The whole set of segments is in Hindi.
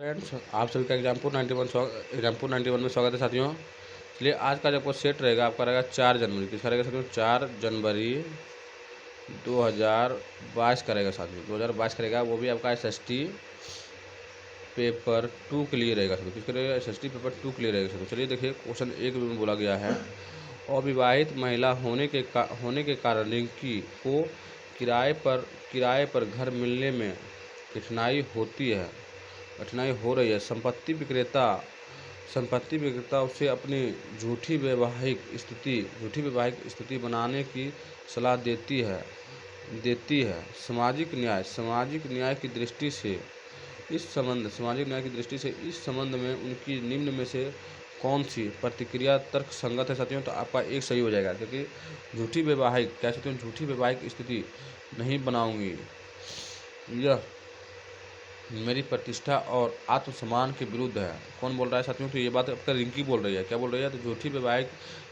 फ्रेंड्स, आप सभी का एग्जामपुर 91 में स्वागत है साथियों। चलिए, आज का जो आपका सेट रहेगा आपका रहेगा 4 जनवरी। किसका रहेगा साथियों? 4 जनवरी 2022 का रहेगा साथियों। 2022 का रहेगा, वो भी आपका SST पेपर 2 के लिए रहेगा साथियों। किसका रहेगा? SST पेपर 2 के लिए रहेगा साथियों। चलिए देखिए, क्वेश्चन 1 में बोला गया है, अविवाहित महिला होने के कारण रिंकी को किराए पर घर मिलने में कठिनाई हो रही है। संपत्ति विक्रेता उसे अपनी झूठी वैवाहिक स्थिति बनाने की सलाह देती है। सामाजिक न्याय की दृष्टि से इस संबंध में उनकी निम्न में से कौन सी प्रतिक्रिया तर्क संगत है साथियों? तो आपका एक सही हो जाएगा, क्योंकि झूठी वैवाहिक स्थिति नहीं बनाऊंगी, यह मेरी प्रतिष्ठा और आत्मसम्मान के विरुद्ध है। कौन बोल रहा है साथियों? तो ये बात आपका रिंकी बोल रही है। क्या बोल रही है? तो झूठी वैवाहिक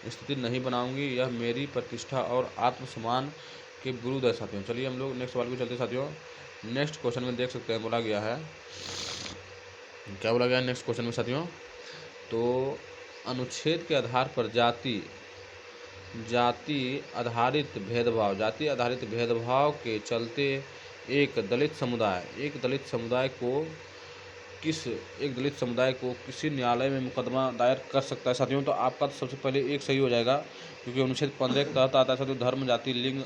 स्थिति नहीं बनाऊंगी, यह मेरी प्रतिष्ठा और आत्मसम्मान के विरुद्ध है साथियों। चलिए हम लोग नेक्स्ट सवाल को चलते साथियों। नेक्स्ट क्वेश्चन में देख सकते हैं, बोला गया है, क्या बोला गया है नेक्स्ट क्वेश्चन में साथियों? तो अनुच्छेद के आधार पर जाति आधारित भेदभाव के चलते एक दलित समुदाय को किसी न्यायालय में मुकदमा दायर कर सकता है साथियों? तो आपका तो सबसे पहले एक सही हो जाएगा, क्योंकि अनुच्छेद 15 के तहत आता है साथियों। धर्म, जाति, लिंग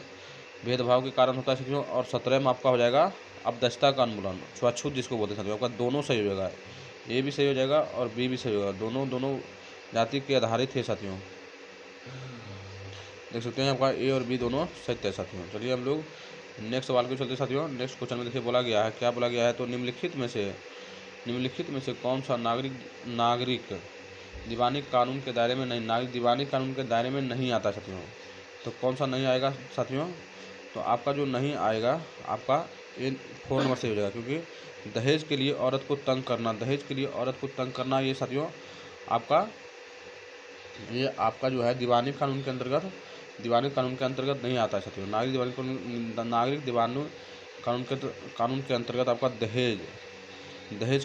भेदभाव के कारण होता है साथियों। और 17 में आपका हो जाएगा अपदस्थता का उन्मूलन, छुआछूत जिसको बोलते हैं साथियों। आपका दोनों सही हो जाएगा, ए भी सही हो जाएगा और बी भी सही होगा। दोनों जाति के आधारित है साथियों। देख सकते हैं आपका ए और बी दोनों सत्य है साथियों। चलिए हम लोग नेक्स्ट सवाल को चलते साथियों। नेक्स्ट क्वेश्चन में देखिए बोला गया है, क्या बोला गया है? तो निम्नलिखित में से कौन सा नागरिक दीवानी कानून के दायरे में नहीं आता साथियों? तो कौन सा नहीं आएगा साथियों? तो आपका जो नहीं आएगा, आपका 4 नंबर से हो जाएगा, क्योंकि दहेज के लिए औरत को तंग करना ये साथियों आपका जो है दीवानी कानून के अंतर्गत नहीं आता है साथियों। नागरिक दीवानी कानून के अंतर्गत आपका दहेज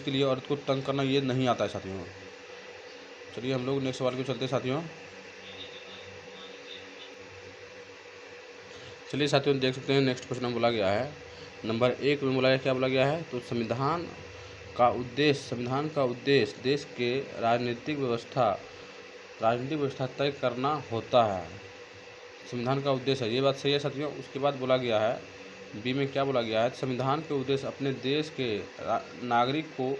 के लिए औरत को तंग करना ये नहीं आता है साथियों। चलिए हम लोग नेक्स्ट सवाल को चलते साथियों। चलिए साथियों देख सकते हैं, नेक्स्ट क्वेश्चन में बोला गया है, नंबर 1 में बोला गया, क्या बोला गया है? तो संविधान का उद्देश्य देश के राजनीतिक व्यवस्था तय करना होता है। संविधान का उद्देश्य है, ये बात सही है साथियों। उसके बाद बोला गया है बी में, क्या बोला गया है? संविधान के उद्देश्य अपने देश के नागरिक को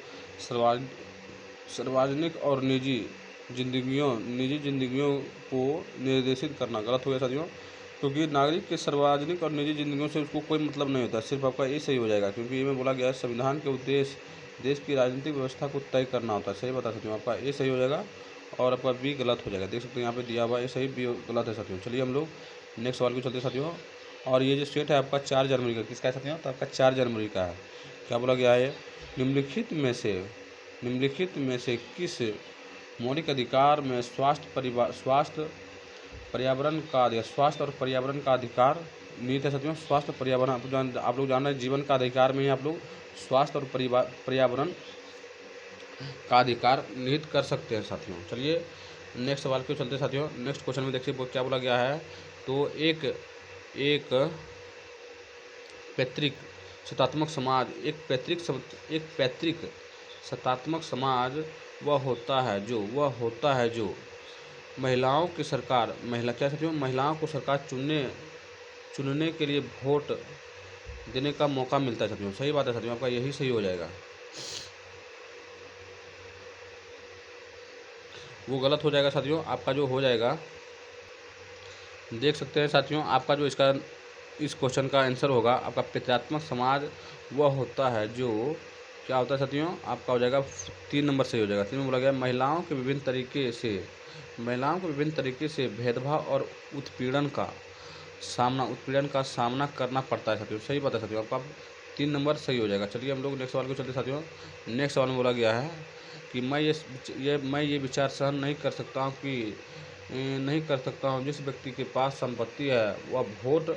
सार्वजनिक और निजी जिंदगियों को निर्देशित करना। गलत हो गया साथियों, क्योंकि नागरिक के सार्वजनिक और निजी जिंदगियों से उसको कोई मतलब नहीं होता। सिर्फ आपका ये सही हो जाएगा, क्योंकि ये में बोला गया है संविधान के उद्देश्य देश की राजनीतिक व्यवस्था को तय करना होता है। सही बता सकते हो, आपका ए सही हो जाएगा और आपका बी गलत हो जाएगा। देख सकते हैं यहाँ पे दिया हुआ ए सही, बी गलत है साथियों। चलिए हम लोग नेक्स्ट सवाल को चलते साथियों। और ये जो स्टेट है आपका 4 जनवरी का, किसका है साथियों? तो आपका 4 जनवरी का है। क्या बोला गया है? निम्नलिखित में से किस मौलिक अधिकार में स्वास्थ्य और पर्यावरण का अधिकार निहित है साथियों? स्वास्थ्य और पर्यावरण आप लोग जान रहे हैं, जीवन का अधिकार में ही आप लोग स्वास्थ्य और पर्यावरण का अधिकार निहित कर सकते हैं साथियों। चलिए नेक्स्ट सवाल के चलते साथियों। नेक्स्ट क्वेश्चन में देखिए क्या बोला गया है? तो एक पैतृक सत्तात्मक समाज वह होता है जो महिलाओं को सरकार चुनने के लिए वोट देने का मौका मिलता है साथियों। सही बात है साथियों, आपका यही सही हो जाएगा, वो गलत हो जाएगा साथियों। आपका जो हो जाएगा, देख सकते हैं साथियों, आपका जो इस क्वेश्चन का आंसर होगा, आपका पितृत्मक समाज वह होता है जो, क्या होता है साथियों? आपका हो जाएगा 3 नंबर से हो जाएगा। 3 में बोला गया महिलाओं को विभिन्न तरीके से भेदभाव और उत्पीड़न का सामना करना पड़ता है साथियों। सही बात है साथियों, आपका 3 नंबर सही हो जाएगा। चलिए हम लोग नेक्स्ट सवाल को चलते साथियों। नेक्स्ट सवाल में बोला गया है कि मैं ये विचार सहन नहीं कर सकता हूँ जिस व्यक्ति के पास संपत्ति है वह वोट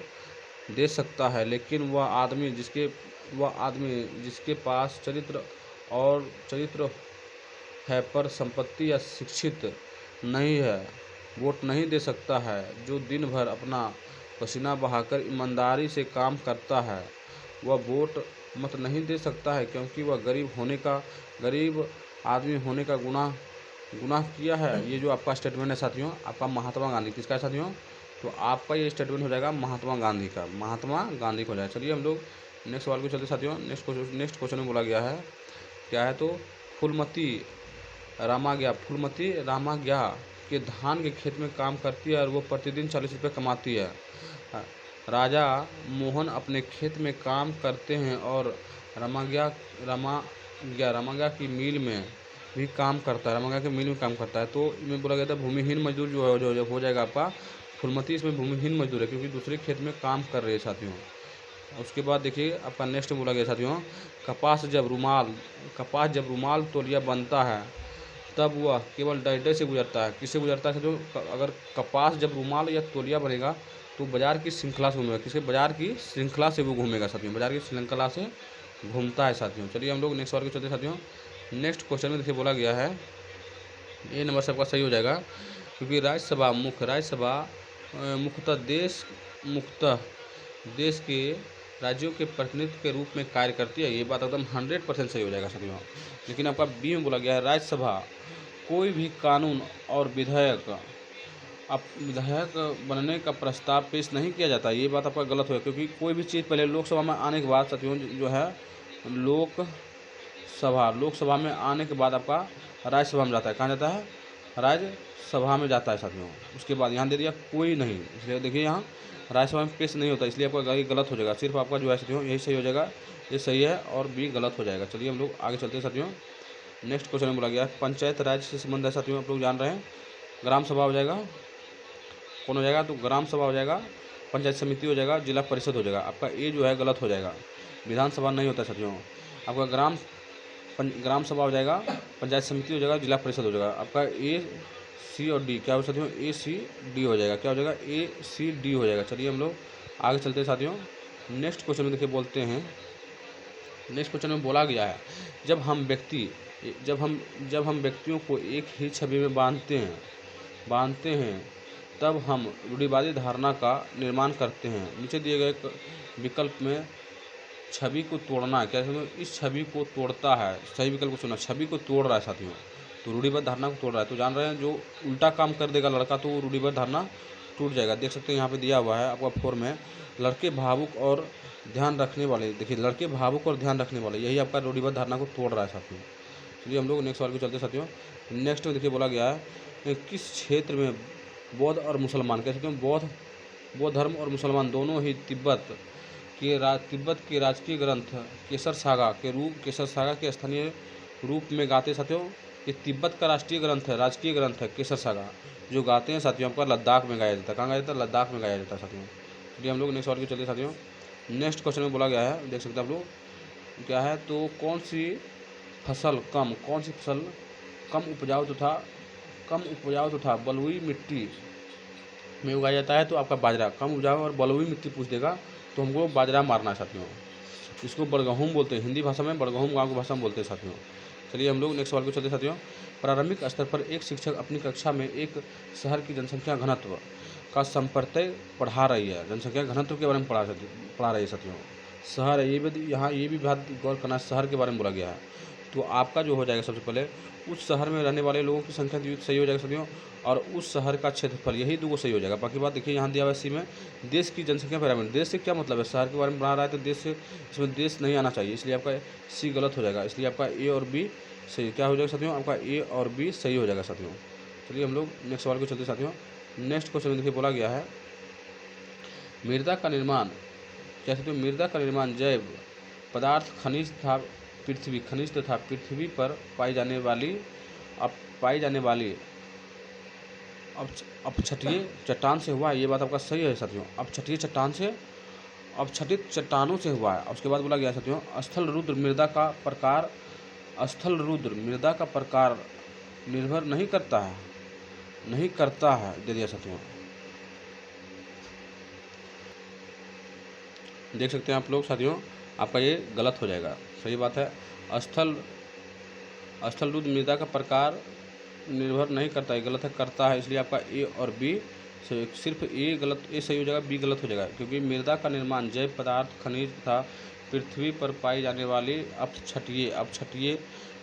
दे सकता है, लेकिन वह आदमी जिसके पास चरित्र और चरित्र है पर संपत्ति या शिक्षित नहीं है, वोट नहीं दे सकता है। जो दिन भर अपना पसीना बहाकर ईमानदारी से काम करता है वह वोट मत नहीं दे सकता है, क्योंकि वह गरीब आदमी होने का गुनाह किया है। ये जो आपका स्टेटमेंट है साथियों, आपका महात्मा गांधी किसका है साथियों? तो आपका ये स्टेटमेंट हो जाएगा महात्मा गांधी का, महात्मा गांधी को हो जाएगा। चलिए हम लोग नेक्स्ट सवाल को चलते साथियों। नेक्स्ट क्वेश्चन में बोला गया है क्या है, तो फूलमती रामाज्ञा के धान के खेत में काम करती है और वो प्रतिदिन 40 रुपये कमाती है। राजा मोहन अपने खेत में काम करते हैं और रामाज्ञा की मिल में भी काम करता है, रामाज्ञा की मिल में काम करता है। तो इसमें बोला गया था भूमिहीन मजदूर जो हो जाएगा आपका फूलमती, इसमें भूमिहीन मजदूर है क्योंकि दूसरे खेत में काम कर रहे हैं साथियों। उसके बाद देखिए आपका नेक्स्ट बोला गया साथियों, कपास जब रुमाल तौलिया बनता है तब वह केवल डर से गुजरता है। किससे गुजरता है साथियों? अगर कपास जब रुमाल या तौलिया बनेगा तो बाजार की श्रृंखला से घूमेगा। किसके? बाजार की श्रृंखला से वो घूमेगा साथियों, बाजार की श्रृंखला से घूमता है साथियों। चलिए हम लोग नेक्स्ट सवाल के चलते साथियों। नेक्स्ट क्वेश्चन में देखिए बोला गया है, ये नंबर सबका सही हो जाएगा क्योंकि राज्यसभा मुख्यतः देश के राज्यों के प्रतिनिधित्व के रूप में कार्य करती है। ये बात एकदम 100% सही हो जाएगा साथियों। लेकिन आपका बी में बोला गया है राज्यसभा कोई भी कानून और विधेयक बनने का प्रस्ताव पेश नहीं किया जाता। ये बात आपका गलत है क्योंकि कोई भी चीज़ पहले लोकसभा में आने के बाद साथियों जो है लोकसभा में आने के बाद आपका राज्यसभा में जाता है। कहाँ जाता है? राज्यसभा में जाता है साथियों। उसके बाद यहाँ दे दिया कोई नहीं, इसलिए देखिए यहाँ राज्यसभा में पेश नहीं होता, इसलिए आपका ये गलत हो जाएगा। सिर्फ आपका जो है साथियों यही सही हो जाएगा, ये सही है और बी गलत हो जाएगा। चलिए हम लोग आगे चलते हैं साथियों। नेक्स्ट क्वेश्चन में बोला गया पंचायत राज से संबंध है साथियों, आप लोग जान रहे हैं। ग्राम सभा हो जाएगा, कौन हो जाएगा? तो ग्राम सभा हो जाएगा, पंचायत समिति हो जाएगा, जिला परिषद हो जाएगा। आपका ए जो है गलत हो जाएगा, विधानसभा नहीं होता साथियों। आपका ग्राम सभा हो जाएगा, पंचायत समिति हो जाएगा, जिला परिषद हो जाएगा। आपका ए सी और डी क्या हो साथियों? ए सी डी हो जाएगा। क्या हो जाएगा? ए सी डी हो जाएगा। चलिए हम लोग आगे चलते हैं साथियों। नेक्स्ट क्वेश्चन में देखिए बोलते हैं, नेक्स्ट क्वेश्चन में बोला गया है जब हम व्यक्तियों को एक ही छवि में बांधते हैं तब हम रूढ़िवादी धारणा का निर्माण करते हैं। नीचे दिए गए विकल्प में छवि को तोड़ना क्या है? इस छवि को तोड़ता है, सही विकल्प को चुना, छवि को तोड़ रहा है साथियों, तो रूढ़िबद्ध धारणा को तोड़ रहा है। तो जान रहे हैं जो उल्टा काम कर देगा लड़का तो वो रूढ़िबद्ध धारणा टूट जाएगा। देख सकते हैं यहाँ पे दिया हुआ है आपका 4 में, लड़के भावुक और ध्यान रखने वाले। देखिए लड़के भावुक और ध्यान रखने वाले, यही आपका रूढ़िबद्ध धारणा को तोड़ रहा है साथियों। चलिए हम लोग नेक्स्ट सवाल को चलते साथियों। नेक्स्ट में देखिए बोला गया है किस क्षेत्र में बौद्ध और मुसलमान, कह सकते हैं बौद्ध धर्म और मुसलमान दोनों ही तिब्बत के राजकीय ग्रंथ केसर सागा के स्थानीय रूप में गाते साथियों। ये तिब्बत का राष्ट्रीय ग्रंथ है, राजकीय ग्रंथ है केसर सागा, जो गाते हैं साथियों आपका लद्दाख में गाया जाता है। कहाँ गाया जाता है? लद्दाख में गाया जाता है साथियों। चलिए हम लोग नेक्स्ट सवाल को चलते साथियों। नेक्स्ट क्वेश्चन में बोला गया है, देख सकते हैं आप लोग क्या है, तो कौन सी फसल कम उपजाऊ तथा बलुई मिट्टी में उगाया जाता है? तो आपका बाजरा। कम उपजाऊ और बलुई मिट्टी पूछ देगा तो हमको बाजरा मारना है साथियों। इसको बड़गहूम बोलते हैं, हिंदी भाषा में बड़गहूम गाँव की भाषा में बोलते हैं साथियों। चलिए हम लोग नेक्स्ट सवाल को चलते साथियों। प्रारंभिक स्तर पर एक शिक्षक अपनी कक्षा में एक शहर की जनसंख्या घनत्व का संप्रत्यय पढ़ा रही है। जनसंख्या घनत्व के बारे में पढ़ा रही है साथियों। शहर है, यहाँ ये भी बात गौर करना, शहर के बारे में बोला गया है। तो आपका जो हो जाएगा सबसे पहले उस शहर में रहने वाले लोगों की संख्या सही हो जाएगा साथियों, और उस शहर का क्षेत्रफल, यही दो सही हो जाएगा। बाकी बात देखिए यहाँ दिया हुआ सी में देश की जनसंख्या पैरामीटर। देश से क्या मतलब है? शहर के बारे में बना रहा है तो देश से, इसमें देश नहीं आना चाहिए, इसलिए आपका सी गलत हो जाएगा। इसलिए आपका ए और बी सही क्या हो जाएगा साथियों? आपका ए और बी सही हो जाएगा साथियों। चलिए हम लोग नेक्स्ट सवाल को चलते साथियों। नेक्स्ट क्वेश्चन में देखिए बोला गया है मृदा का निर्माण क्या साथियों? मृदा का निर्माण जैव पदार्थ खनिज तथा पृथ्वी पर पाई जाने वाली अपक्षटीय चट्टान से हुआ है। ये बात आपका सही है साथियों, अपक्षटित चट्टानों से हुआ है। उसके बाद बोला गया साथियों स्थल रुद्र मृदा का प्रकार निर्भर नहीं करता है दे दिया साथियों। देख सकते हैं आप लोग साथियों, आपका ये गलत हो जाएगा। सही बात है, स्थल स्थल रुद्र मृदा का प्रकार निर्भर नहीं करता है, गलत है, करता है, इसलिए आपका ए और बी सिर्फ ए गलत, ए सही हो जाएगा, बी गलत हो जाएगा, क्योंकि मृदा का निर्माण जैव पदार्थ, खनिज तथा पृथ्वी पर पाई जाने वाली अपक्षटीय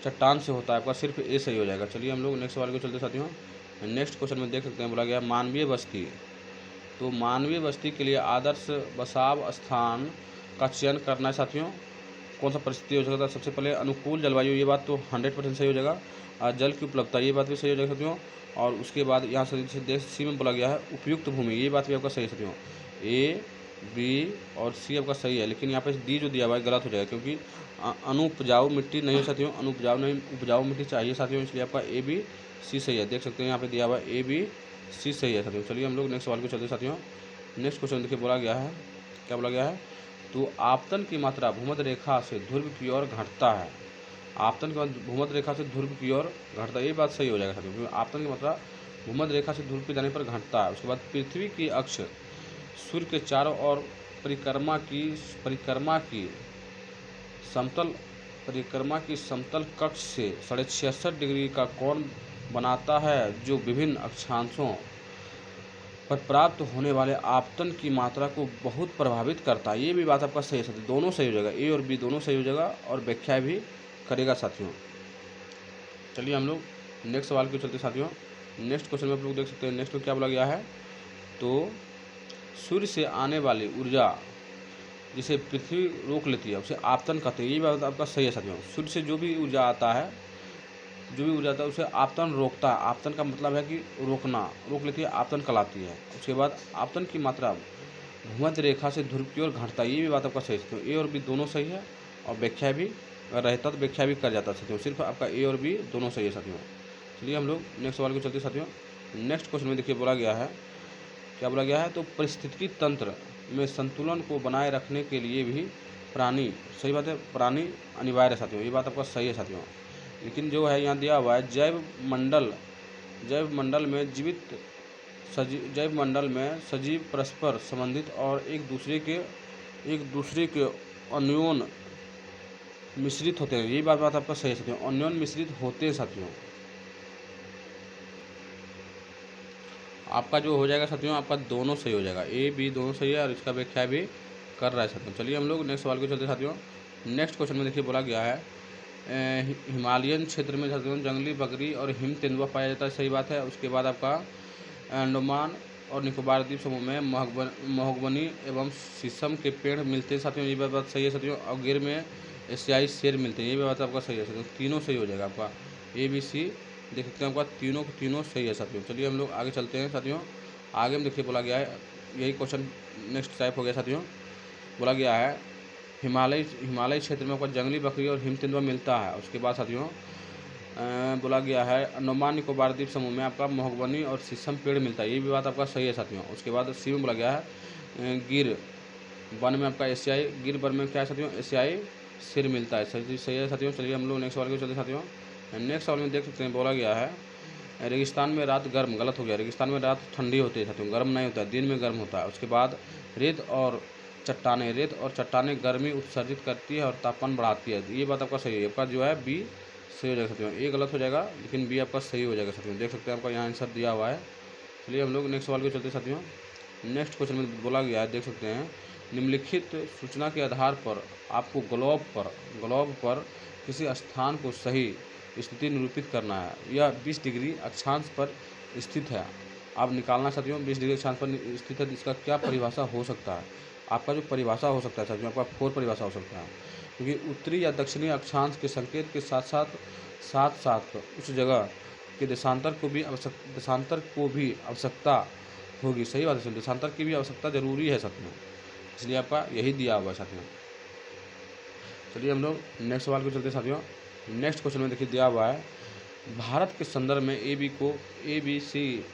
चट्टान से होता है। आपका सिर्फ ए सही हो जाएगा। चलिए हम लोग नेक्स्ट सवाल को चलते साथियों। नेक्स्ट क्वेश्चन में देख सकते हैं, बोला गया मानवीय बस्ती। तो मानवीय बस्ती के लिए आदर्श बसाव स्थान का चयन करना है साथियों। कौन सा परिस्थिति हो सकता है? सबसे पहले अनुकूल जलवायु, ये बात तो 100% सही हो जाएगा। जल की उपलब्धता, ये बात भी सही हो जाएगा साथियों। और उसके बाद यहाँ से देश सी में बोला गया है उपयुक्त भूमि, ये बात भी आपका सही है साथियों। ए, बी और सी आपका सही है, लेकिन यहाँ पे डी जो दिया हुआ है गलत हो जाएगा, क्योंकि अनुपजाऊ मिट्टी नहीं है साथियों, उपजाऊ मिट्टी चाहिए साथियों, इसलिए आपका ए, बी, सी सही है। देख सकते हैं यहाँ पे दिया हुआ है ए, बी, सी सही है साथियों। चलिए हम लोग नेक्स्ट सवाल को चलते साथियों। नेक्स्ट क्वेश्चन देखिए, बोला गया है, क्या बोला गया है? तो आपतन की मात्रा भूमध्य रेखा से ध्रुव की ओर घटता है। आपतन की मात्रा भूमध्य रेखा से ध्रुव की ओर घटता है, ये बात सही हो जाएगा साथियों, क्योंकि आपतन की मात्रा भूमध्य रेखा से ध्रुव पे जाने पर घटता है। उसके बाद पृथ्वी की अक्ष सूर्य के चारों ओर परिक्रमा की समतल कक्ष से 66.5 डिग्री का कोण बनाता है, जो विभिन्न अक्षांशों पर प्राप्त होने वाले आपतन की मात्रा को बहुत प्रभावित करता है। ये भी बात आपका सही है साथियों, दोनों सही हो जाएगा, ए और बी दोनों सही हो जाएगा, और व्याख्या भी करेगा साथियों। चलिए हम लोग नेक्स्ट सवाल को चलते साथियों। नेक्स्ट क्वेश्चन में आप लोग देख सकते हैं, नेक्स्ट में क्या बोला गया है? तो सूर्य से आने वाली ऊर्जा जिसे पृथ्वी रोक लेती है उसे आपतन कहते हैं, ये बात आपका सही है साथियों। सूर्य से जो भी ऊर्जा आता है उसे आपतन रोकता है। आपतन का मतलब है कि रोक लेती है, आपतन कहलाती है। उसके बाद आपतन की मात्रा भूमध्य रेखा से ध्रुव की ओर घटता है, ये भी बात आपका सही है। तो ए और बी दोनों सही है, और व्याख्या भी रहता तो व्याख्या भी कर जाता है साथियों। सिर्फ आपका ए और बी दोनों सही है साथियों। चलिए हम लोग नेक्स्ट सवाल को चलते साथियों। नेक्स्ट क्वेश्चन में देखिए, बोला गया है, क्या बोला गया है? तो पारिस्थितिकी तंत्र में संतुलन को बनाए रखने के लिए भी प्राणी, सही बात है, प्राणी अनिवार्य है साथियों, ये बात आपका सही है साथियों। लेकिन जो है यहाँ दिया हुआ है जैव मंडल में सजीव परस्पर संबंधित और एक दूसरे के अन्योन मिश्रित होते हैं, ये बात आपका सही है साथियों, अन्योन मिश्रित होते हैं साथियों। आपका जो हो जाएगा साथियों, आपका दोनों सही हो जाएगा, ए बी दोनों सही है, और इसका व्याख्या भी कर रहा है साथियों। चलिए हम लोग नेक्स्ट सवाल को चलते साथियों। नेक्स्ट क्वेश्चन में देखिए, बोला गया है हिमालयन क्षेत्र में साथियों जंगली बकरी और हिम तेंदुआ पाया जाता है, सही बात है। उसके बाद आपका अंडमान और निकोबार द्वीप समूह में महोगनी एवं शीशम के पेड़ मिलते हैं साथियों, ये बात सही है साथियों। और गिर में एशियाई शेर मिलते हैं, ये भी बात आपका सही है साथियों, तीनों सही हो जाएगा आपका, ए बी सी देख सकते हैं, आपका तीनों सही है साथियों। चलिए हम लोग आगे चलते हैं साथियों। आगे में देखिए, बोला गया है, यही क्वेश्चन नेक्स्ट टाइप हो गया साथियों। बोला गया है हिमालय क्षेत्र में आपका जंगली बकरी और हिम तेंदुआ मिलता है। उसके बाद साथियों बोला गया है अंडमान निकोबार द्वीप समूह में आपका महोगनी और शीशम पेड़ मिलता है, ये भी बात आपका सही है साथियों। उसके बाद सी में बोला गया है गिर वन में आपका गिर वन में क्या है साथियों? एशियाई शेर मिलता है, सही है साथियों। चलिए हम लोग नेक्स्ट सवाल को चलते साथियों। नेक्स्ट सवाल में देख सकते हैं, बोला गया है रेगिस्तान में रात गर्म, गलत हो गया, रेगिस्तान में रात ठंडी होती है साथियों, गर्म नहीं होता है, दिन में गर्म होता है। उसके बाद रेत और चट्टानें गर्मी उत्सर्जित करती है और तापमान बढ़ाती है, ये बात आपका सही है। आपका जो है बी सही हो जाएगा साथियों, ए गलत हो जाएगा, लेकिन बी आपका सही हो जाएगा साथियों। देख सकते हैं आपका यहाँ आंसर दिया हुआ है। चलिए हम लोग नेक्स्ट सवाल को चलते साथियों। नेक्स्ट क्वेश्चन में बोला गया है, देख सकते हैं, निम्नलिखित सूचना के आधार पर आपको ग्लोब पर किसी स्थान को सही स्थिति निरूपित करना है। यह 20 डिग्री अक्षांश पर स्थित है, आप निकालना साथियों 20 डिग्री अक्षांश पर स्थित है, इसका क्या परिभाषा हो सकता है? आपका जो परिभाषा हो सकता है साथियों, आपका 4 परिभाषा हो सकता है, क्योंकि उत्तरी या दक्षिणी अक्षांश के संकेत के साथ साथ उस जगह के देशांतर को भी आवश्यकता होगी, सही बात है, देशांतर की भी आवश्यकता जरूरी है साथियों, इसलिए आपका यही दिया हुआ है साथियों। चलिए हम लोग नेक्स्ट सवाल को चलते साथियों। नेक्स्ट क्वेश्चन में देखिए दिया हुआ है, भारत के संदर्भ में ए बी सी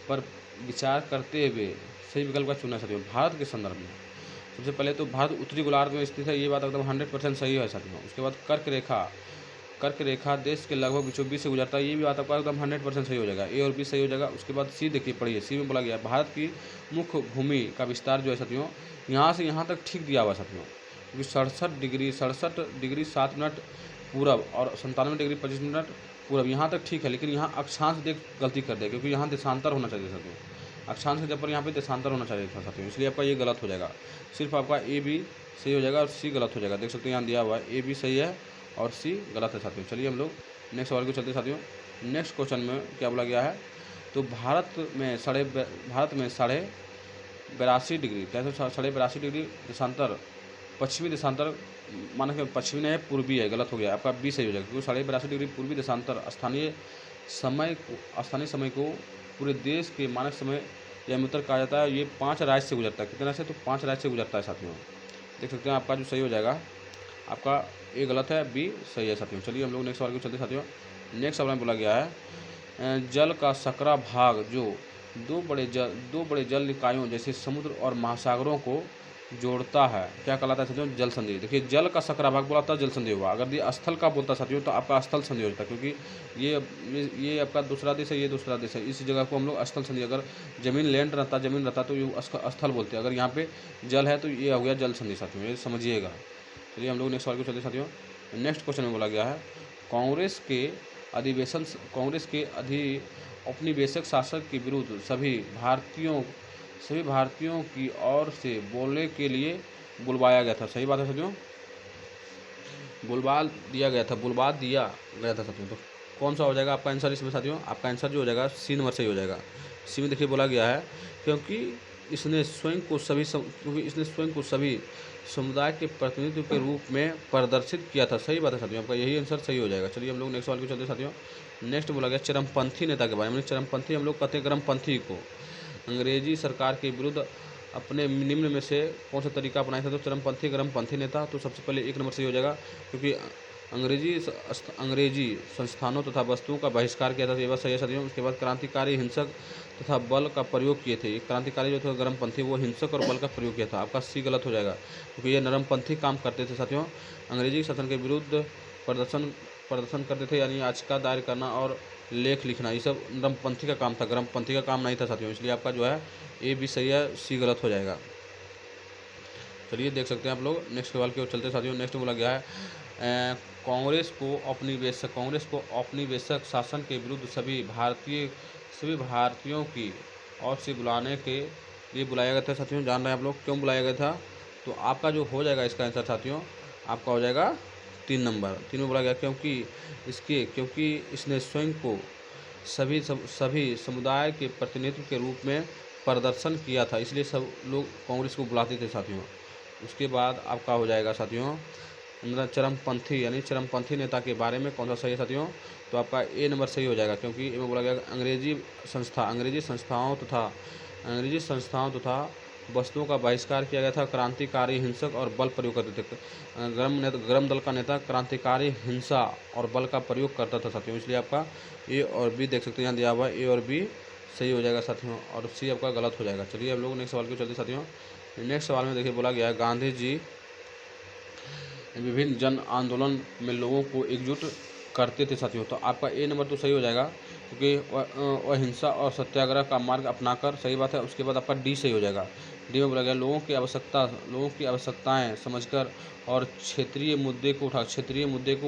पर विचार करते हुए सही विकल्प का चुना साथियों। भारत के संदर्भ में सबसे पहले तो भारत उत्तरी गोलार्ध में स्थित है, ये बात एकदम 100% सही है साथियों। उसके बाद कर्क रेखा देश के लगभग बीचों बीच से गुजरता है, ये भी बात आपका एकदम 100% सही हो जाएगा, ए और बी सही हो जाएगा। उसके बाद सी देखिए, पढ़िए, सी में बोला गया भारत की मुख्य भूमि का विस्तार जो है साथियों, यहाँ से यहाँ तक ठीक दिया हुआ साथियों, क्योंकि 67 डिग्री 7 मिनट पूरब और 97 डिग्री 25 मिनट पूरब, यहाँ तक ठीक है। लेकिन यहाँ अक्षांश देख गलती कर दिया, क्योंकि यहाँ देशांतर होना चाहिए साथियों, अक्षांश के जब पर यहाँ पे देशांतर होना चाहिए था साथियों, इसलिए आपका ये गलत हो जाएगा। सिर्फ आपका ए बी सही हो जाएगा और सी गलत हो जाएगा। देख सकते हैं यहाँ दिया हुआ है ए बी सही है और सी गलत है साथियों। चलिए हम लोग नेक्स्ट सवाल को चलते हैं साथियों। नेक्स्ट क्वेश्चन में क्या बोला गया है, तो भारत में 82.82 डिग्री, कैसे 82.82 डिग्री देशांतर, पश्चिमी देशांतर, माना कि पश्चिमी नहीं है पूर्वी है, गलत हो गया, आपका बी सही हो जाएगा, क्योंकि 82.82 डिग्री पूर्वी देशांतर स्थानीय समय को पूरे देश के मानक समय या मित्र कहा जाता है। ये 5 राज्य से गुजरता है। कितने राज्य से, तो 5 राज्य से गुजरता है साथियों। देख सकते हैं आपका जो सही हो जाएगा, आपका ए गलत है, बी सही है साथियों। चलिए हम लोग नेक्स्ट सवाल को चलते साथियों। नेक्स्ट सवाल में बोला गया है जल का सकरा भाग जो दो बड़े जल निकायों जैसे समुद्र और महासागरों को जोड़ता है, क्या कहलाता है साथियों, जल संधि। देखिए जल का सकरा भाग बोला था, जल संधि हुआ। अगर ये स्थल का बोलता साथियों तो आपका स्थल संधि हो जाता, क्योंकि ये आपका दूसरा देश है, ये दूसरा देश है, इस जगह को हम लोग स्थल संधि, अगर जमीन रहता तो ये स्थल बोलते हैं, अगर यहाँ पे जल है तो ये हो गया जल संधि साथियों, ये समझिएगा। चलिए हम लोग नेक्स्ट सवाल को चलते साथियों। नेक्स्ट क्वेश्चन में बोला गया है कांग्रेस के औपनिवेशिक शासक के विरुद्ध सभी भारतीयों की ओर से बोलने के लिए बुलवाया गया था। सही बात है साथियों, बुलवा दिया गया था साथियों। तो कौन सा हो जाएगा आपका आंसर इसमें साथियों, आपका आंसर जो हो जाएगा सी नंबर सही हो जाएगा। सी में देखिए बोला गया है क्योंकि इसने स्वयं को सभी समुदाय के प्रतिनिधित्व के रूप में प्रदर्शित किया था। सही बात है साथियों, आपका यही आंसर सही हो जाएगा। चलिए हम लोग नेक्स्ट सवाल को चलते साथियों। नेक्स्ट बोला गया चरमपंथी नेता के बारे में। चरमपंथी हम लोग कहते हैं गर्मपंथी को। अंग्रेजी सरकार के विरुद्ध अपने निम्न में से कौन सा तरीका अपनाया था, तो चरमपंथी गर्मपंथी नेता, तो सबसे पहले एक नंबर सही हो जाएगा, क्योंकि अंग्रेजी संस्थानों तथा वस्तुओं का बहिष्कार किया था, ये बात सही है साथियों। उसके बाद क्रांतिकारी हिंसक तथा बल का प्रयोग किए थे। क्रांतिकारी जो थे गर्मपंथी वो हिंसक और बल का प्रयोग किया था, आपका सी गलत हो जाएगा, क्योंकि ये नरमपंथी काम करते थे साथियों। अंग्रेजी शासन के विरुद्ध प्रदर्शन करते थे, यानी याचिका दायर करना और लेख लिखना, ये सब नरमपंथी का काम था, गर्मपंथी का काम नहीं था साथियों। इसलिए आपका जो है ए बी सही है, सी गलत हो जाएगा। चलिए देख सकते हैं आप लोग नेक्स्ट सवाल की ओर चलते साथियों। नेक्स्ट बोला गया है कांग्रेस को औपनिवेशिक शासन के विरुद्ध सभी भारतीयों की ओर से बुलाने के लिए बुलाया गया था साथियों। जान रहे हैं आप लोग क्यों बुलाया गया था, तो आपका जो हो जाएगा इसका आंसर साथियों, आपका हो जाएगा 3 नंबर। 3 में बोला गया क्योंकि इसने स्वयं को सभी समुदाय के प्रतिनिधित्व के रूप में प्रदर्शन किया था, इसलिए सब लोग कांग्रेस को बुलाते थे साथियों। उसके बाद आपका हो जाएगा साथियों चरमपंथी नेता के बारे में कौन सा सही है साथियों, तो आपका ए नंबर सही हो जाएगा, क्योंकि इसमें बोला गया अंग्रेजी संस्थाओं तथा वस्तुओं का बहिष्कार किया गया था। क्रांतिकारी हिंसक और बल प्रयोग करते थे। गर्म दल का नेता क्रांतिकारी हिंसा और बल का प्रयोग करता था साथियों, इसलिए आपका ए और बी देख सकते हैं यहाँ दिया हुआ है, ए और बी सही हो जाएगा साथियों, और सी आपका गलत हो जाएगा। चलिए हम लोग नेक्स्ट सवाल को चलते साथियों। नेक्स्ट सवाल में देखिए बोला गया है गांधी जी विभिन्न जन आंदोलन में लोगों को एकजुट करते थे साथियों, तो आपका ए नंबर तो सही हो जाएगा, क्योंकि अहिंसा और सत्याग्रह का मार्ग अपनाकर, सही बात है। उसके बाद आपका डी सही हो जाएगा। डी में बोला गया लोगों की आवश्यकताएं समझकर और क्षेत्रीय मुद्दे को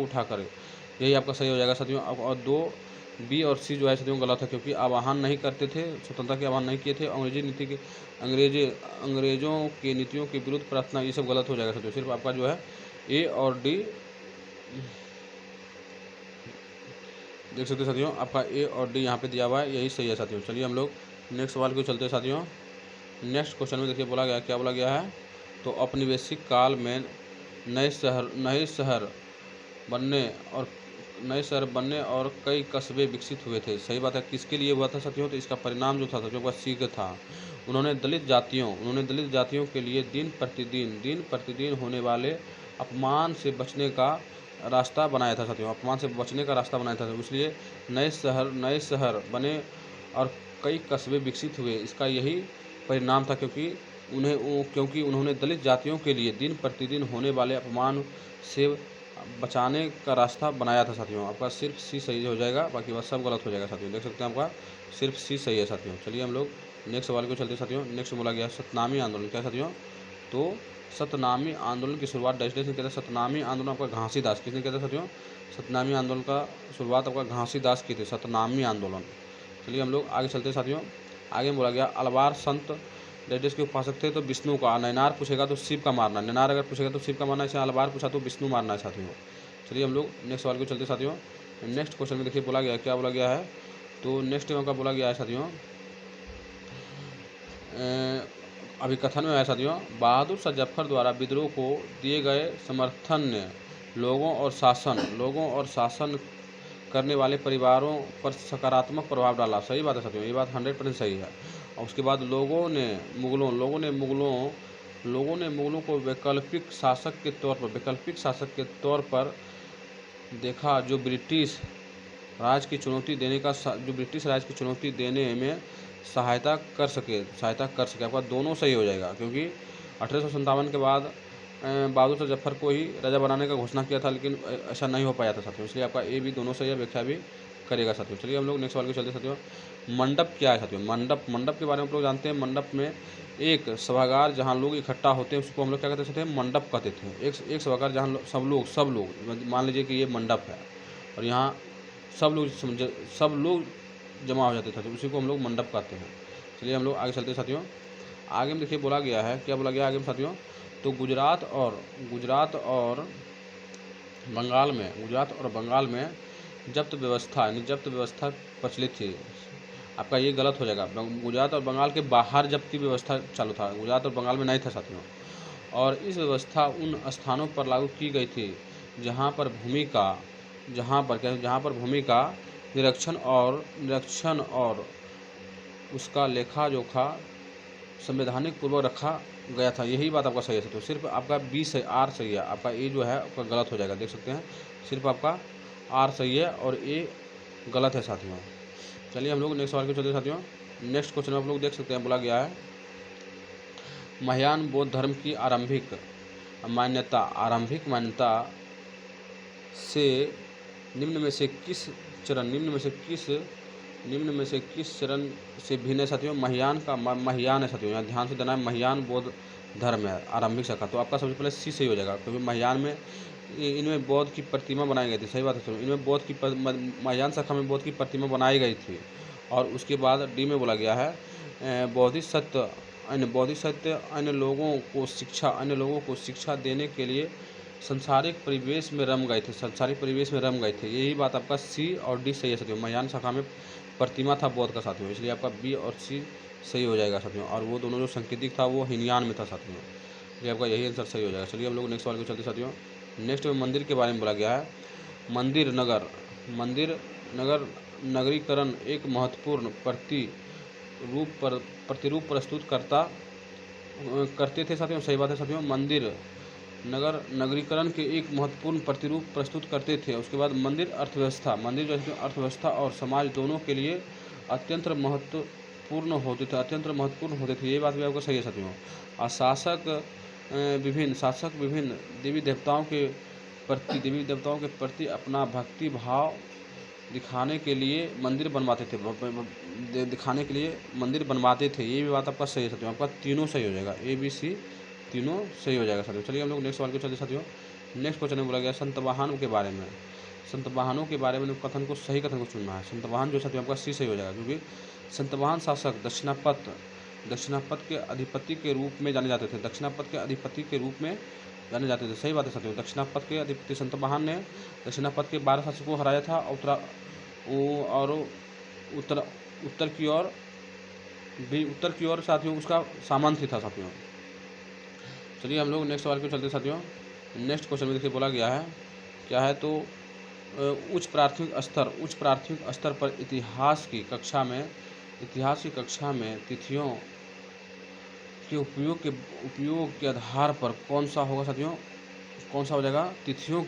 उठाकर, यही आपका सही हो जाएगा साथियों। और 2 बी और सी जो है साथियों गलत है, क्योंकि आह्वान नहीं करते थे, स्वतंत्रता के आह्वान नहीं किए थे, अंग्रेजों की नीतियों के विरुद्ध प्रार्थना, ये सब गलत हो जाएगा साथियों। सिर्फ आपका जो है ए और डी देख सकते हैं साथियों, आपका ए और डी यहाँ पे दिया हुआ है, यही सही है साथियों। चलिए हम लोग नेक्स्ट सवाल को चलते हैं साथियों। नेक्स्ट क्वेश्चन में देखिए बोला गया क्या बोला गया है, तो औपनिवेशिक काल में नए शहर बनने और कई कस्बे विकसित हुए थे। सही बात है, किसके लिए हुआ था साथियों, तो इसका परिणाम जो था साथियों का सी का था। उन्होंने दलित जातियों के लिए दिन प्रतिदिन होने वाले अपमान से बचने का रास्ता बनाया था साथियों, इसलिए नए शहर बने और कई कस्बे विकसित हुए, इसका यही परिणाम था, क्योंकि उन्होंने दलित जातियों के लिए दिन प्रतिदिन होने वाले अपमान से बचाने का रास्ता बनाया था साथियों। आपका सिर्फ सी सही हो जाएगा, बाकी बात सब गलत हो जाएगा साथियों। देख सकते हैं आपका सिर्फ सी सही है साथियों। चलिए हम लोग नेक्स्ट सवाल को चलते साथियों। नेक्स्ट बोला गया सतनामी आंदोलन, क्या साथियों, तो सतनामी आंदोलन की शुरुआत डैश ने किया था। सतनामी आंदोलन आपका घासीदास किसने किया था साथियों, सतनामी आंदोलन का शुरुआत आपका घासीदास की थी, सतनामी आंदोलन। चलिए हम लोग आगे चलते साथियों। आगे में बोला गया अलवार संत लेडीज के उपासक थे तो विष्णु का, नैनार पूछेगा तो शिव का मारना, नैनार अगर पूछेगा तो शिव का मारना, इसे अलवार पूछा तो विष्णु मारना है साथियों। चलिए हम लोग नेक्स्ट सवाल को चलते साथियों। नेक्स्ट क्वेश्चन में देखिए बोला गया क्या बोला गया है, तो नेक्स्ट का बोला गया है साथियों, अभी कथन में है साथियों, बहादुर शाह जफर द्वारा विद्रोह को दिए गए समर्थन ने लोगों और शासन करने वाले परिवारों पर सकारात्मक प्रभाव डाला। सही बात है साथियों, ये बात 100% सही है। और उसके बाद लोगों ने मुगलों को वैकल्पिक शासक के तौर पर देखा, जो ब्रिटिश राज की चुनौती देने में सहायता कर सके। आपका दोनों सही हो जाएगा, क्योंकि 1857 के बाद बहादुर शाह जफर को ही राजा बनाने का घोषणा किया था, लेकिन ऐसा नहीं हो पाया था साथियों, इसलिए आपका ए भी दोनों सही है, व्याख्या भी करेगा साथियों। चलिए हम लोग नेक्स्ट सवाल को चलते साथियों। मंडप क्या है साथियों? मंडप के बारे में आप लोग जानते हैं। मंडप में एक सभागार जहाँ लोग इकट्ठा होते हैं उसको हम लोग क्या कहते थे? मंडप कहते थे। एक सभागार जहाँ सब लोग मान लीजिए कि ये मंडप है और यहाँ सब लोग जमा हो जाते थे, तो उसी को हम लोग मंडप कहते हैं। चलिए हम लोग आगे चलते हैं साथियों। आगे में देखिए बोला गया है, क्या बोला गया आगे में साथियों, तो गुजरात और बंगाल में जब्त व्यवस्था प्रचलित थी। आपका ये गलत हो जाएगा, गुजरात और बंगाल के बाहर जब्त की व्यवस्था चालू था, गुजरात और बंगाल में नहीं था साथियों। और इस व्यवस्था उन स्थानों पर लागू की गई थी जहाँ पर भूमि का निरीक्षण और उसका लेखा जोखा संवैधानिक पूर्वक रखा गया था। यही बात आपका सही है। तो सिर्फ आपका बी से आर सही है, आपका ए जो है आपका गलत हो जाएगा, देख सकते हैं, सिर्फ आपका आर सही है और ए गलत है साथियों। चलिए हम लोग नेक्स्ट सवाल के चलते साथियों। नेक्स्ट क्वेश्चन आप लोग देख सकते हैं, बोला गया है महायान बौद्ध धर्म की आरंभिक मान्यता से निम्न में से किस चरण से भिन्न है साथियों? महायान है साथियों, यहाँ ध्यान से देना है, महायान बौद्ध धर्म है आरंभिक शाखा। तो आपका सबसे पहले सी सही हो जाएगा, क्योंकि महायान में इनमें बौद्ध की प्रतिमा बनाई गई थी। सही बात है साथियों, इनमें महायान शाखा में बौद्ध की प्रतिमा बनाई गई थी। और उसके बाद डी में बोला गया है बोधिसत्व अन्य लोगों को शिक्षा देने के लिए सांसारिक परिवेश में रम गए थे। यही बात आपका सी और डी सही है साथियों। महायान शाखा में प्रतिमा था बौद्ध का साथियों, इसलिए आपका बी और सी सही हो जाएगा साथियों। और वो दोनों जो संकेतिक था वो हिनयान में था साथियों, इसलिए आपका यही आंसर सही हो जाएगा। चलिए हम लोग नेक्स्ट सवाल को चलते साथियों। नेक्स्ट में मंदिर के बारे में बोला गया है, मंदिर नगर नगरीकरण एक महत्वपूर्ण प्रतिरूप प्रस्तुत करते थे साथियों। सही बात है साथियों, मंदिर नगरीकरण के एक महत्वपूर्ण प्रतिरूप प्रस्तुत करते थे। उसके बाद मंदिर जो है अर्थव्यवस्था और समाज दोनों के लिए अत्यंत महत्वपूर्ण होते थे। ये बात भी आपको सही है साथियों। और शासक विभिन्न देवी देवताओं के प्रति अपना भक्ति भाव दिखाने के लिए मंदिर बनवाते थे। ये भी बात आपका सही है साथियों, आपका तीनों सही हो जाएगा, ए बी सी तीनों सही हो जाएगा साथियों। चलिए हम लोग नेक्स्ट सवाल को चलते साथियों। नेक्स्ट क्वेश्चन में बोला गया संतवाहनों के बारे में कथन को चुनना है। संतवाहन जो साथियों आपका सी सही हो जाएगा, क्योंकि संतवाहन शासक दक्षिणापथ के अधिपति के रूप में जाने जाते थे। सही बात है साथियों, दक्षिणापथ के अधिपति संतवाहन ने दक्षिणापथ के 12 शासकों को हराया था और उत्तर की ओर साथियों उसका सामंत था साथियों। चलिए हम लोग नेक्स्ट सवाल को चलते साथियों। नेक्स्ट क्वेश्चन में देखिए बोला गया है क्या है, तो उच्च प्राथमिक स्तर पर इतिहास की कक्षा में तिथियों के उपयोग के आधार पर कौन सा होगा साथियों? कौन सा हो जाएगा? तिथियों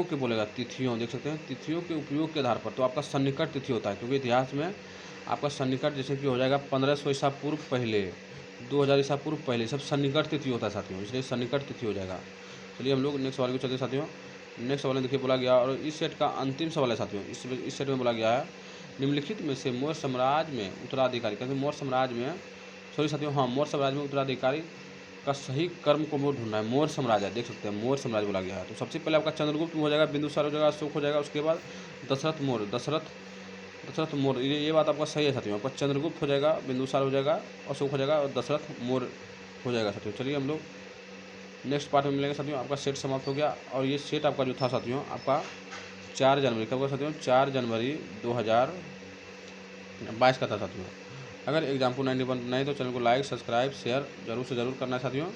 के बोलेगा, तिथियों देख सकते हैं, तिथियों के उपयोग के आधार पर। तो आपका सन्निकट तिथि होता है, क्योंकि इतिहास में आपका सन्निकट जैसे कि हो जाएगा 1500 ईसा पूर्व पहले, 2000 ईसा पूर्व पहले, सब सन्निकट तिथि होता है साथियों, इसलिए सन्निकट तिथि हो जाएगा। चलिए हम लोग नेक्स्ट सवाल को चलते साथियों। नेक्स्ट सवाल में देखिए बोला गया, और इस सेट का अंतिम सवाल है साथियों। इस सेट में बोला गया है निम्नलिखित में से मौर्य साम्राज्य में उत्तराधिकारी का सही कर्म को वो ढूंढना है। मौर्य साम्राज्य देख सकते हैं, मौर्य साम्राज्य बोला गया है। तो सबसे पहले आपका चंद्रगुप्त हो जाएगा, बिंदुसार हो जाएगा, अशोक हो जाएगा, उसके बाद दशरथ मौर्य, दशरथ मौर्य, ये बात आपका सही है साथियों। आपका चंद्रगुप्त हो जाएगा, बिंदुसार हो जाएगा, अशोक हो जाएगा और दशरथ मौर्य हो जाएगा साथियों। चलिए हम लोग नेक्स्ट पार्ट में मिलेंगे साथियों। आपका सेट समाप्त हो गया और ये सेट आपका जो था साथियों आपका 4 जनवरी कब का साथियों, 4 जनवरी 2022 का था साथियों। अगर एग्जाम को 91 नहीं तो चैनल को लाइक, सब्सक्राइब, शेयर जरूर से जरूर करना है साथियों।